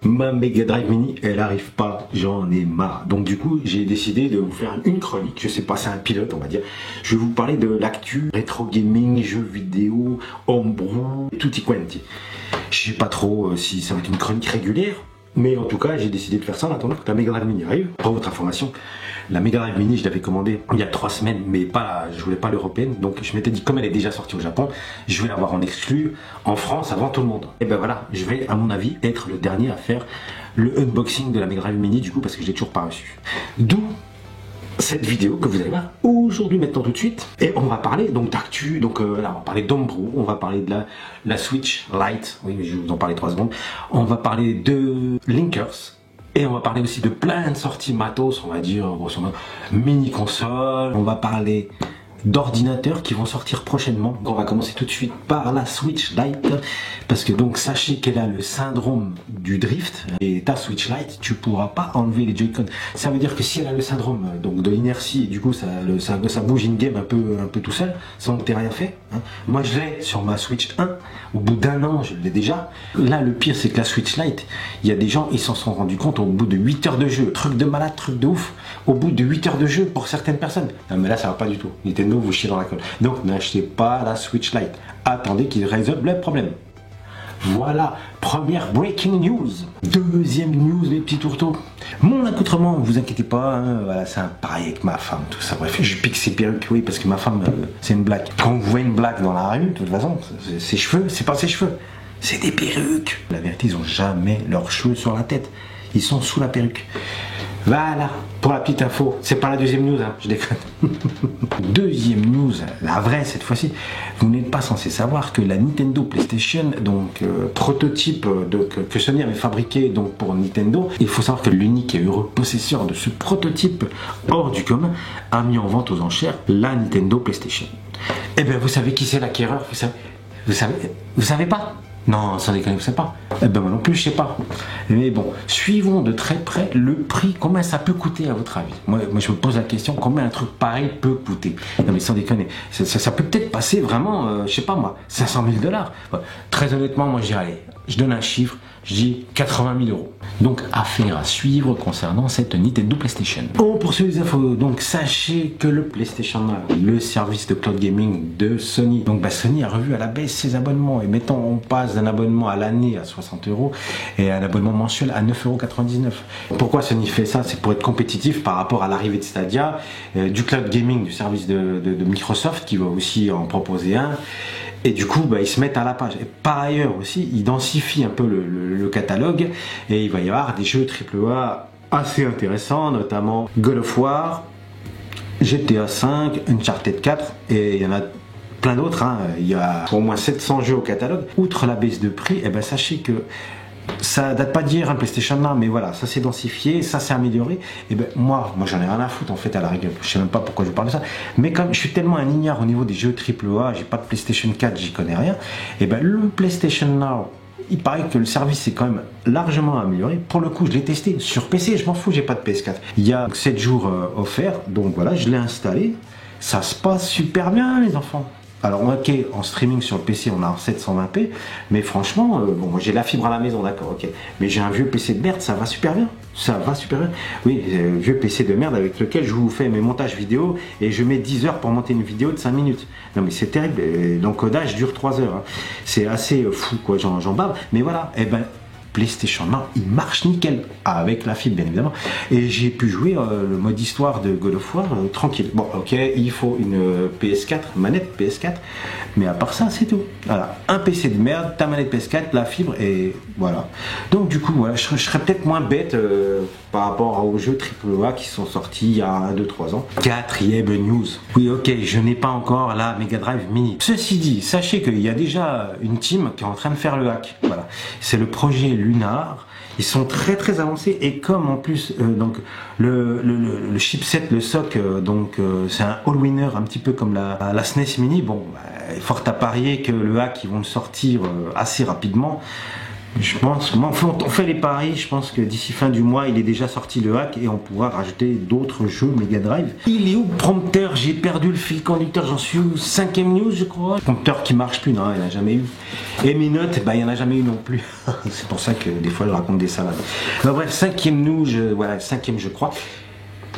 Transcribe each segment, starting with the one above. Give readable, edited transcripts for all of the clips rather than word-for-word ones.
Ma Mega Drive Mini, elle arrive pas, j'en ai marre. Donc du coup, j'ai décidé de vous faire une chronique, je sais pas, c'est un pilote on va dire. Je vais vous parler de l'actu, rétro gaming, jeux vidéo, homebrew, tutti quanti. Je sais pas trop si ça va être une chronique régulière, mais en tout cas, j'ai décidé de faire ça en attendant que la Mega Drive Mini arrive. Pour votre information, la Mega Drive Mini, je l'avais commandée il y a 3 semaines, mais pas, je voulais pas l'européenne. Donc je m'étais dit, comme elle est déjà sortie au Japon, je vais l'avoir en exclu en France avant tout le monde. Et ben voilà, je vais, à mon avis, être le dernier à faire le unboxing de la Mega Drive Mini, du coup, parce que je l'ai toujours pas reçu. D'où cette vidéo que vous allez voir aujourd'hui, maintenant tout de suite, et on va parler donc d'actu, donc là on va parler d'Homebrew, on va parler de la Switch Lite, oui je vais vous en parler 3 secondes, on va parler de Linkers, et on va parler aussi de plein de sorties matos, on va dire, grosso modo, mini console, on va parler d'ordinateurs qui vont sortir prochainement. On va commencer tout de suite par la Switch Lite, parce que donc sachez qu'elle a le syndrome du drift, et ta Switch Lite tu pourras pas enlever les Joy-Con. Ça veut dire que si elle a le syndrome donc de l'inertie, du coup ça bouge in game un peu tout seul sans que tu aies rien fait, hein. Moi je l'ai sur ma Switch 1, au bout d'1 an je l'ai déjà. Là le pire c'est que la Switch Lite, il y a des gens, ils s'en sont rendus compte au bout de 8 heures de jeu, truc de malade, truc de ouf, au bout de 8 heures de jeu pour certaines personnes. Non mais là ça va pas du tout, vous chiez dans la colle. Donc n'achetez pas la Switch Lite. Attendez qu'il résolve le problème. Voilà, première breaking news. Deuxième news, les petits tourteaux. Mon accoutrement, vous inquiétez pas, hein, voilà, c'est un pareil avec ma femme, tout ça. Bref, je pique ses perruques, oui, parce que ma femme, c'est une blague. Quand vous voyez une blague dans la rue, de toute façon, ses cheveux, c'est pas ses cheveux, c'est des perruques. La vérité, ils ont jamais leurs cheveux sur la tête. Ils sont sous la perruque. Voilà, pour la petite info, c'est pas la deuxième news, hein, je déconne. Deuxième news, la vraie cette fois-ci, vous n'êtes pas censé savoir que la Nintendo PlayStation, donc prototype que Sony avait fabriqué donc pour Nintendo, il faut savoir que l'unique et heureux possesseur de ce prototype hors du commun a mis en vente aux enchères la Nintendo PlayStation. Eh bien vous savez qui c'est l'acquéreur, vous savez pas? Non, sans déconner, vous savez pas? Eh ben moi non plus, je sais pas. Mais bon, suivons de très près le prix. Combien ça peut coûter à votre avis? Moi, je me pose la question, combien un truc pareil peut coûter? Non mais sans déconner, ça peut peut-être passer vraiment, je sais pas moi, 500 000 $. Ouais. Très honnêtement, moi je dirais, allez, je donne un chiffre, je dis 80 000 €. Donc affaire à suivre concernant cette Nintendo PlayStation. On poursuit les infos. Donc sachez que le PlayStation Now, le service de cloud gaming de Sony, donc Sony a revu à la baisse ses abonnements, et mettons on passe d'un abonnement à l'année à 60 € et un abonnement mensuel à 9,99 €. Pourquoi Sony fait ça? C'est pour être compétitif par rapport à l'arrivée de Stadia, du cloud gaming, du service de Microsoft qui va aussi en proposer un. Et du coup, ils se mettent à la page. Et par ailleurs aussi, ils densifient un peu le catalogue, et il va y avoir des jeux AAA assez intéressants, notamment God of War, GTA 5, Uncharted 4, et il y en a plein d'autres, hein. Il y a au moins 700 jeux au catalogue. Outre la baisse de prix, sachez que ça date pas d'hier, un PlayStation Now, mais voilà, ça s'est densifié, ça s'est amélioré. Et moi j'en ai rien à foutre en fait à la rigueur. Je sais même pas pourquoi je vous parle de ça. Mais comme je suis tellement un ignare au niveau des jeux AAA, j'ai pas de PlayStation 4, j'y connais rien. Et le PlayStation Now, il paraît que le service est quand même largement amélioré. Pour le coup, je l'ai testé sur PC, je m'en fous, j'ai pas de PS4. Il y a 7 jours offerts, donc voilà, je l'ai installé. Ça se passe super bien, les enfants. Alors ok, en streaming sur le PC on a en 720p, mais franchement, bon moi j'ai la fibre à la maison, d'accord, ok, mais j'ai un vieux PC de merde, ça va super bien, oui, vieux PC de merde avec lequel je vous fais mes montages vidéo, et je mets 10 heures pour monter une vidéo de 5 minutes, non mais c'est terrible, l'encodage dure 3 heures, hein. C'est assez fou quoi, j'en bave, mais voilà, PlayStation Now, il marche nickel, avec la fibre bien évidemment, et j'ai pu jouer le mode histoire de God of War tranquille. Bon ok, il faut une PS4, manette PS4, mais à part ça c'est tout. Voilà, un PC de merde, ta manette PS4, la fibre, et voilà. Donc du coup voilà, je serais peut-être moins bête par rapport aux jeux AAA qui sont sortis il y a 1, 2, 3 ans. Quatrième news. Oui ok, je n'ai pas encore la Mega Drive Mini. Ceci dit, sachez qu'il y a déjà une team qui est en train de faire le hack. Voilà, c'est le projet Lunar. Ils sont très avancés, et comme en plus donc le chipset, le SoC, c'est un all-winner un petit peu comme la SNES Mini. Bon, fort à parier que le hack ils vont le sortir assez rapidement. Je pense, on fait les paris, je pense que d'ici fin du mois, il est déjà sorti le hack et on pourra rajouter d'autres jeux Mega Drive. Il est où prompteur? J'ai perdu le fil conducteur, j'en suis où? 5ème news je crois. Prompteur qui marche plus, non, il n'y en a jamais eu. Et mes notes, bah, il n'y en a jamais eu non plus. C'est pour ça que des fois je raconte des salades. Bah, bref, 5ème news, voilà, 5ème je crois.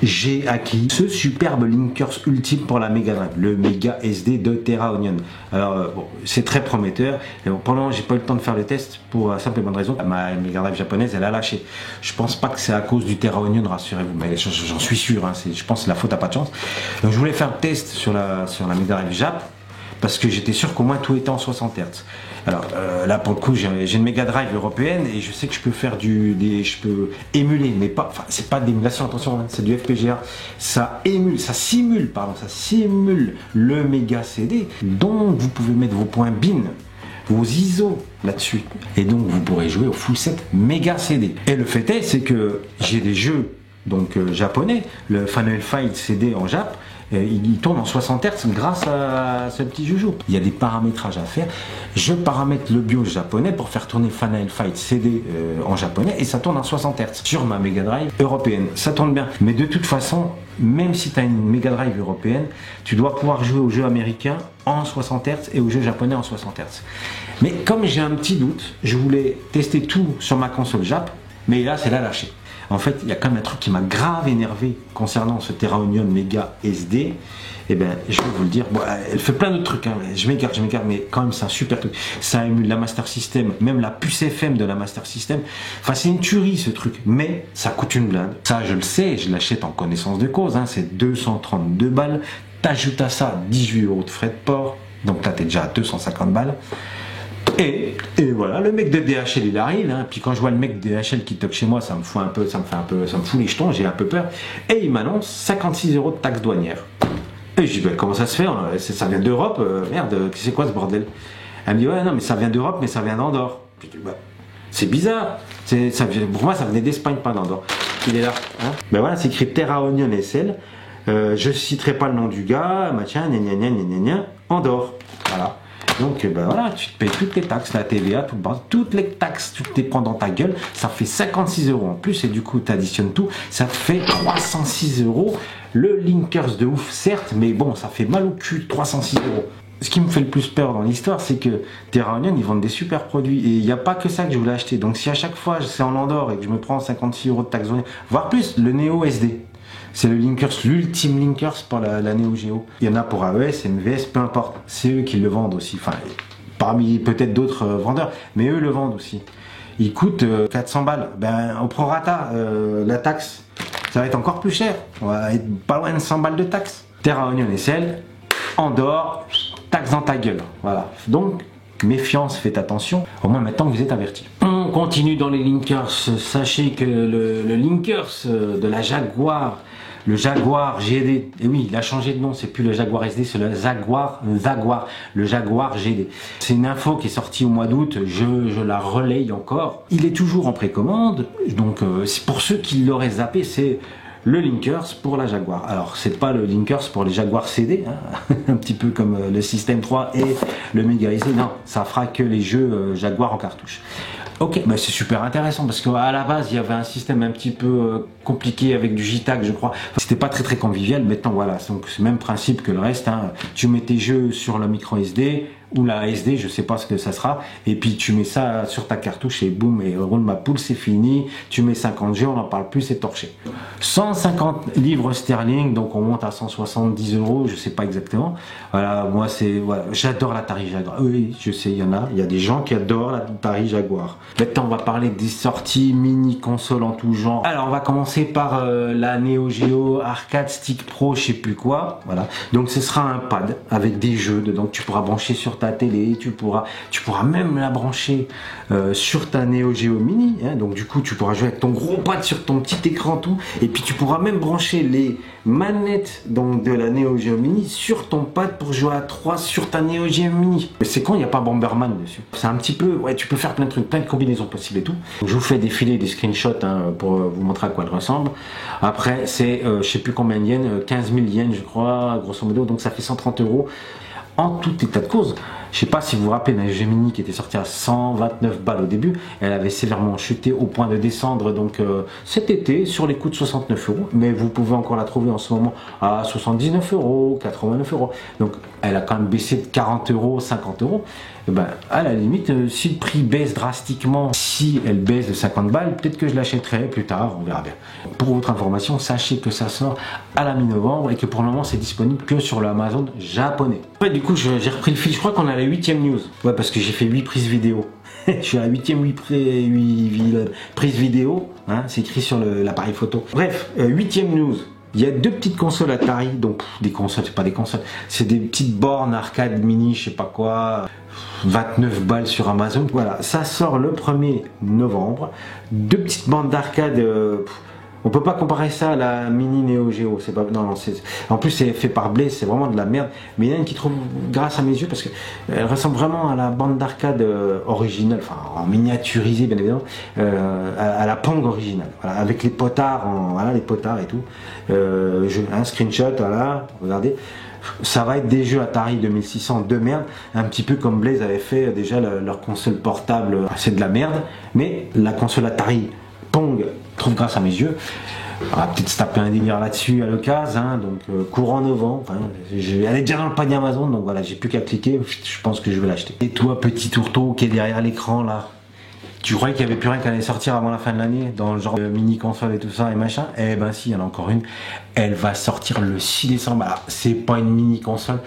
J'ai acquis ce superbe Linkers ultime pour la Mega Drive, le Mega SD de Terra Onion. Alors bon, c'est très prometteur. Et bon, pendant j'ai pas eu le temps de faire le test pour la simple et bonne raison, ma Mega Drive japonaise elle a lâché. Je pense pas que c'est à cause du Terra Onion, rassurez-vous, mais j'en suis sûr. Hein, je pense que la faute a pas de chance. Donc je voulais faire le test sur la Mega Drive Jap parce que j'étais sûr qu'au moins tout était en 60 Hz. Alors là pour le coup j'ai une Mega Drive européenne et je sais que je peux faire je peux émuler, mais pas, enfin c'est pas d'émulation, attention, hein, c'est du FPGA. Ça simule le Mega CD, donc vous pouvez mettre vos points bin, vos ISO là-dessus, et donc vous pourrez jouer au full set Mega CD. Et le fait est, c'est que j'ai des jeux donc japonais, le Final Fight CD en Jap. Il tourne en 60 Hz grâce à ce petit joujou. Il y a des paramétrages à faire. Je paramètre le BIOS japonais pour faire tourner Final Fight CD en japonais et ça tourne en 60 Hz sur ma Mega Drive européenne. Ça tourne bien. Mais de toute façon, même si tu as une Mega Drive européenne, tu dois pouvoir jouer aux jeux américains en 60 Hz et aux jeux japonais en 60 Hz. Mais comme j'ai un petit doute, je voulais tester tout sur ma console Jap, mais là c'est la lâché. En fait, il y a quand même un truc qui m'a grave énervé concernant ce Terra Onion Mega SD. Et bien, je vais vous le dire, bon, elle fait plein d'autres trucs, hein. Je m'égare, mais quand même, c'est un super truc. Ça émule la Master System, même la puce FM de la Master System. Enfin, c'est une tuerie ce truc, mais ça coûte une blinde. Ça, je le sais, je l'achète en connaissance de cause, hein. C'est 232 balles. T'ajoutes à ça 18 € de frais de port, donc là, t'es déjà à 250 balles. Et voilà, le mec de DHL il arrive, hein, puis quand je vois le mec de DHL qui toque chez moi, ça me fout les jetons, j'ai un peu peur, et il m'annonce 56 € de taxe douanière. Et je dis, ben, comment ça se fait, hein, ça vient d'Europe, merde, c'est quoi ce bordel? Elle me dit, ouais, non, mais ça vient d'Europe, mais ça vient d'Andorre. Je dis, bah, c'est bizarre, pour moi ça venait d'Espagne, pas d'Andorre. Il est là, hein. Ben voilà, c'est écrit Terra Onion SL, je citerai pas le nom du gars, machin, Andorre, voilà. Donc ben voilà, tu te payes toutes les taxes, la TVA, toutes les taxes, tu te les prends dans ta gueule, ça fait 56 € en plus et du coup tu additionnes tout, ça te fait 306 €. Le Linkers de ouf certes, mais bon ça fait mal au cul, 306 €. Ce qui me fait le plus peur dans l'histoire, c'est que Terra Onion, ils vendent des super produits et il n'y a pas que ça que je voulais acheter. Donc si à chaque fois c'est en Andorre et que je me prends 56 € de taxes douanières, voire plus, le Neo SD. C'est le Linkers, l'ultime Linkers pour la Neo Geo. Il y en a pour AES, MVS, peu importe. C'est eux qui le vendent aussi. Enfin, parmi peut-être d'autres vendeurs, mais eux le vendent aussi. Il coûte 400 balles. Ben, au prorata, la taxe, ça va être encore plus cher. On va être pas loin de 100 balles de taxe. Terra Onion SL, Andorre, taxe dans ta gueule. Voilà. Donc, méfiance, faites attention. Au moins maintenant vous êtes avertis. On continue dans les Linkers. Sachez que le Linkers de la Jaguar, le Jaguar GD, et oui, il a changé de nom, c'est plus le Jaguar SD, c'est le le Jaguar GD. C'est une info qui est sortie au mois d'août, je la relaye encore. Il est toujours en précommande, donc c'est pour ceux qui l'auraient zappé, c'est le Linkers pour la Jaguar. Alors c'est pas le Linkers pour les Jaguar CD, hein, un petit peu comme le System 3 et le Mega SD, non, ça fera que les jeux Jaguar en cartouche. Ok, bah c'est super intéressant parce qu'à la base il y avait un système un petit peu compliqué avec du JTAG je crois. C'était pas très convivial, maintenant voilà, donc c'est le même principe que le reste, hein. Tu mets tes jeux sur la micro SD ou la SD, je sais pas ce que ça sera, et puis tu mets ça sur ta cartouche et boum, et roule ma poule, c'est fini. Tu mais 50 jeux, on n'en parle plus, c'est torché. 150 livres sterling, donc on monte à 170 €, je sais pas exactement. Voilà, moi c'est, voilà, j'adore l'Atari Jaguar. Oui, je sais, il y a des gens qui adorent l'Atari Jaguar. Maintenant on va parler des sorties mini consoles en tout genre. Alors on va commencer par la Neo Geo Arcade Stick Pro, je sais plus quoi. Voilà, donc ce sera un pad avec des jeux dedans que tu pourras brancher sur ta télé, tu pourras même la brancher sur ta Neo Geo Mini, hein, donc du coup tu pourras jouer avec ton gros pad sur ton petit écran tout, et puis tu pourras même brancher les manettes donc de la Neo Geo Mini sur ton pad pour jouer à 3 sur ta Neo Geo Mini. Mais c'est con, il n'y a pas Bomberman dessus. C'est un petit peu, ouais, tu peux faire plein de trucs, plein de combinaisons possibles et tout. Donc, je vous fais défiler des screenshots, hein, pour vous montrer à quoi elle ressemble. Après c'est je sais plus combien de yens, 15 000 yens je crois, grosso modo, donc ça fait 130 €. En tout état de cause, Je sais pas si vous vous rappelez d'un jeu mini qui était sorti à 129 balles au début. Elle avait sévèrement chuté au point de descendre donc cet été sur les coups de 69 euros. Mais vous pouvez encore la trouver en ce moment à 79 euros, 89 euros. Donc elle a quand même baissé de 40 euros, 50 euros. Et ben, à la limite, si le prix baisse drastiquement, si elle baisse de 50 balles, peut-être que je l'achèterai plus tard, on verra bien. Pour votre information, sachez que ça sort à la mi-novembre et que pour le moment c'est disponible que sur l'Amazon japonais. Ouais, du coup, j'ai repris le fil, je crois qu'on a la 8e news. Ouais, parce que j'ai fait 8 prises vidéo. Je suis à la 8e prise vidéo, hein, c'est écrit sur l'appareil photo. Bref, 8e news. Il y a 2 petites consoles Atari, donc des consoles, c'est pas des consoles, c'est des petites bornes arcade mini, je sais pas quoi, 29 balles sur Amazon. Voilà, ça sort le 1er novembre. 2 petites bandes d'arcade. On peut pas comparer ça à la mini Neo Geo, c'est pas, non, en plus c'est fait par Blaze, c'est vraiment de la merde, mais il y en a une qui trouve grâce à mes yeux parce que elle ressemble vraiment à la bande d'arcade originale, enfin en miniaturisé bien évidemment, à la Pong originale, voilà, avec les potards, voilà les potards et tout, un screenshot, voilà, regardez. Ça va être des jeux Atari 2600 de merde, un petit peu comme Blaze avait fait déjà leur console portable, c'est de la merde, mais la console Atari Pong trouve grâce à mes yeux. On va peut-être se taper un délire là-dessus à l'occasion, hein, donc courant novembre. Hein, elle est déjà dans le panier Amazon, donc voilà, j'ai plus qu'à cliquer, je pense que je vais l'acheter. Et toi, petit tourteau qui est derrière l'écran là, tu croyais qu'il n'y avait plus rien qui allait sortir avant la fin de l'année, dans le genre de mini console et tout ça et machin? Eh ben si, il y en a encore une. Elle va sortir le 6 décembre. Alors, c'est pas une mini console,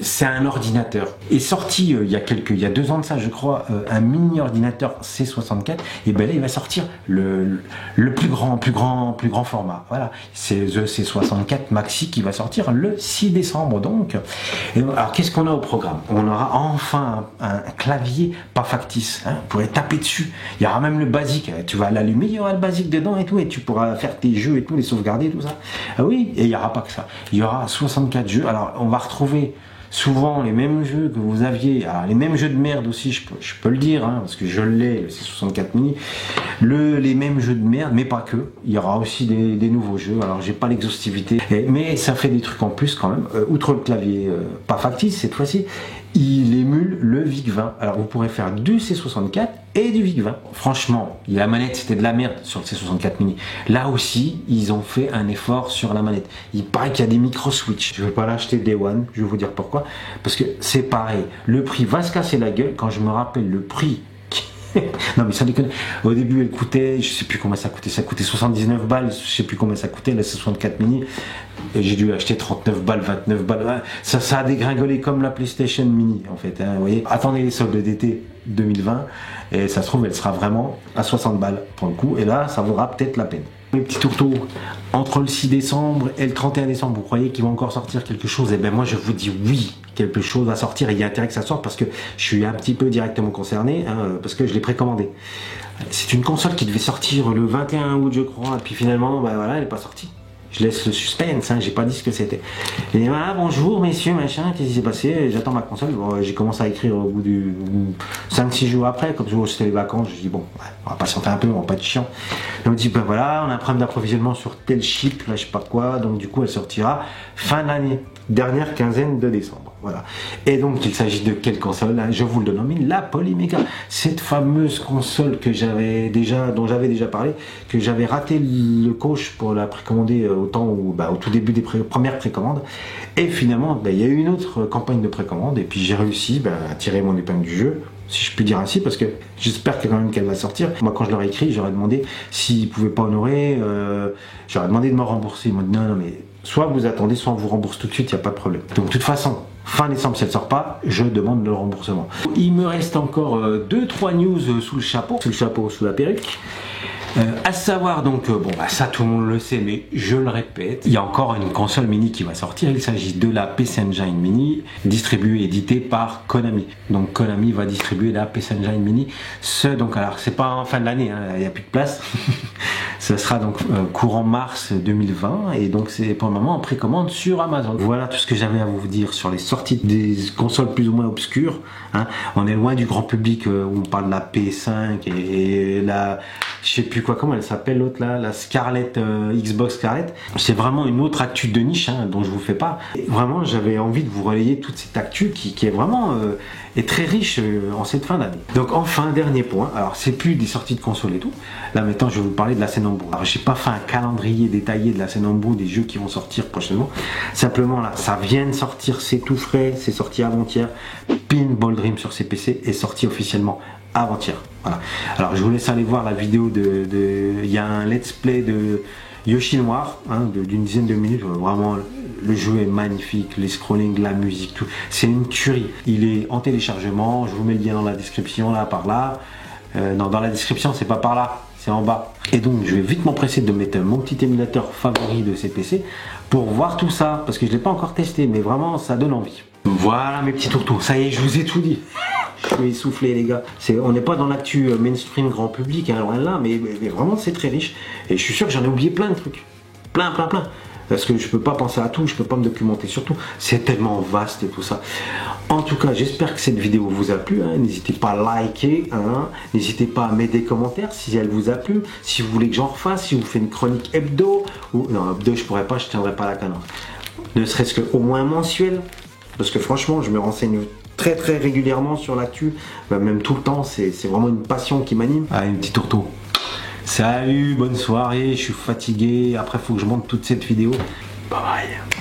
c'est un ordinateur. Est sorti il y a 2 ans de ça, je crois, un mini ordinateur C64. Et ben là, il va sortir le plus grand format. Voilà, c'est le C64 Maxi qui va sortir le 6 décembre. Donc, alors qu'est-ce qu'on a au programme? On aura enfin un clavier pas factice. Hein, vous pourrez taper dessus. Il y aura même le basique. Tu vas l'allumer, il y aura le basique dedans et tout, et tu pourras faire tes jeux et tout, les sauvegarder, tout ça. Ah oui, et il n'y aura pas que ça. Il y aura 64 jeux. Alors, on va retrouver souvent les mêmes jeux que vous aviez. Alors, les mêmes jeux de merde aussi, je peux le dire, hein, parce que je l'ai, c'est 64 mini. Les mêmes jeux de merde, mais pas que. Il y aura aussi des nouveaux jeux. Alors, j'ai pas l'exhaustivité, mais ça fait des trucs en plus quand même. Outre le clavier pas factice cette fois-ci, il émule le VIC-20. Alors, vous pourrez faire du C64 et du VIC-20. Franchement, la manette c'était de la merde sur le C64 mini. Là aussi, ils ont fait un effort sur la manette. Il paraît qu'il y a des micro-switch. Je ne vais pas l'acheter Day One, je vais vous dire pourquoi. Parce que c'est pareil, le prix va se casser la gueule quand je me rappelle le prix. Non mais ça déconne. Au début elle coûtait, je sais plus combien ça coûtait 79 balles, je sais plus combien ça coûtait la C64 mini. Et j'ai dû acheter 39 balles, 29 balles. Ça a dégringolé comme la PlayStation mini en fait. Hein, vous voyez. Attendez les soldes d'été 2020 et ça se trouve elle sera vraiment à 60 balles pour le coup. Et là ça vaudra peut-être la peine. Les petits tourteaux, entre le 6 décembre et le 31 décembre, vous croyez qu'il va encore sortir quelque chose? Eh bien moi je vous dis oui, quelque chose va sortir et il y a intérêt que ça sorte parce que je suis un petit peu directement concerné, hein, parce que je l'ai précommandé. C'est une console qui devait sortir le 21 août je crois, et puis finalement bah, voilà, elle n'est pas sortie. Je laisse le suspense, hein, j'ai pas dit ce que c'était. Et voilà, bonjour messieurs, machin, qu'est-ce qui s'est passé? J'attends ma console. Bon, j'ai commencé à écrire au bout du 5-6 jours après, comme c'était les vacances, je dis bon, ouais, on va patienter un peu, on va pas être chiant. Et on me dit ben voilà, on a un problème d'approvisionnement sur tel chip, là je sais pas quoi, donc du coup elle sortira fin d'année, dernière quinzaine de décembre. Voilà. Et donc il s'agit de quelle console? Je vous le dénomine la Polymega, cette fameuse console que dont j'avais déjà parlé, que j'avais raté le coche pour la précommander au tout début des premières précommandes. Et finalement, il y a eu une autre campagne de précommande et puis j'ai réussi à tirer mon épingle du jeu, si je puis dire ainsi, parce que j'espère quand même qu'elle va sortir. Moi, quand je leur ai écrit, j'aurais demandé s'ils ne pouvaient pas honorer, j'aurais demandé de me rembourser. Ils m'ont dit non, mais soit vous attendez, soit on vous rembourse tout de suite, il n'y a pas de problème. Donc, de toute façon, fin décembre, si elle ne sort pas, je demande le remboursement. Il me reste encore 2-3 news sous le chapeau, sous la perruque. À savoir donc, ça tout le monde le sait, mais je le répète, il y a encore une console mini qui va sortir. Il s'agit de la PC Engine Mini, distribuée et éditée par Konami. Donc Konami va distribuer la PC Engine Mini. Donc alors c'est pas en fin de l'année, hein, il n'y a plus de place. Ce sera donc courant mars 2020 et donc c'est pour le moment en précommande sur Amazon. Voilà tout ce que j'avais à vous dire sur les sorties des consoles plus ou moins obscures. Hein. On est loin du grand public où on parle de la PS5 et la je sais plus quoi, comment elle s'appelle l'autre là, la Scarlett, Xbox Scarlett. C'est vraiment une autre actu de niche hein, dont je vous fais pas. Et vraiment, j'avais envie de vous relayer toute cette actu qui est vraiment est très riche en cette fin d'année. Donc enfin, dernier point. Alors c'est plus des sorties de console et tout. Là maintenant, je vais vous parler de la scène Homebrew. Alors j'ai pas fait un calendrier détaillé de la scène Homebrew des jeux qui vont sortir prochainement. Simplement là, ça vient de sortir, c'est tout frais, c'est sorti avant-hier. Pinball Dream sur CPC est sorti officiellement avant-hier. Voilà. Alors je vous laisse aller voir la vidéo il y a un let's play de Yoshi Noir hein, d'une dizaine de minutes. Vraiment le jeu est magnifique, les scrolling, la musique, tout. C'est une tuerie. Il est en téléchargement, je vous mets le lien dans la description, là, par là. Non, dans la description, c'est pas par là, c'est en bas. Et donc je vais vite m'empresser de mettre mon petit émulateur favori de CPC pour voir tout ça, parce que je l'ai pas encore testé, mais vraiment ça donne envie. Voilà mes petits tourtons, ça y est, je vous ai tout dit. Je suis essoufflé les gars. On n'est pas dans l'actu mainstream grand public, hein, loin de là, mais vraiment c'est très riche. Et je suis sûr que j'en ai oublié plein de trucs. Plein. Parce que je peux pas penser à tout, je peux pas me documenter sur tout. C'est tellement vaste et tout ça. En tout cas, j'espère que cette vidéo vous a plu. Hein. N'hésitez pas à liker. Hein. N'hésitez pas à mettre des commentaires si elle vous a plu. Si vous voulez que j'en refasse, si vous faites une chronique hebdo. Ou non, hebdo je pourrais pas, je tiendrai pas la cadence. Ne serait-ce qu'au moins mensuel. Parce que franchement, je me renseigne très régulièrement sur l'actu, même tout le temps, c'est vraiment une passion qui m'anime. Allez, un petit tourteau. Salut, bonne soirée, je suis fatigué, après il faut que je monte toute cette vidéo. Bye bye.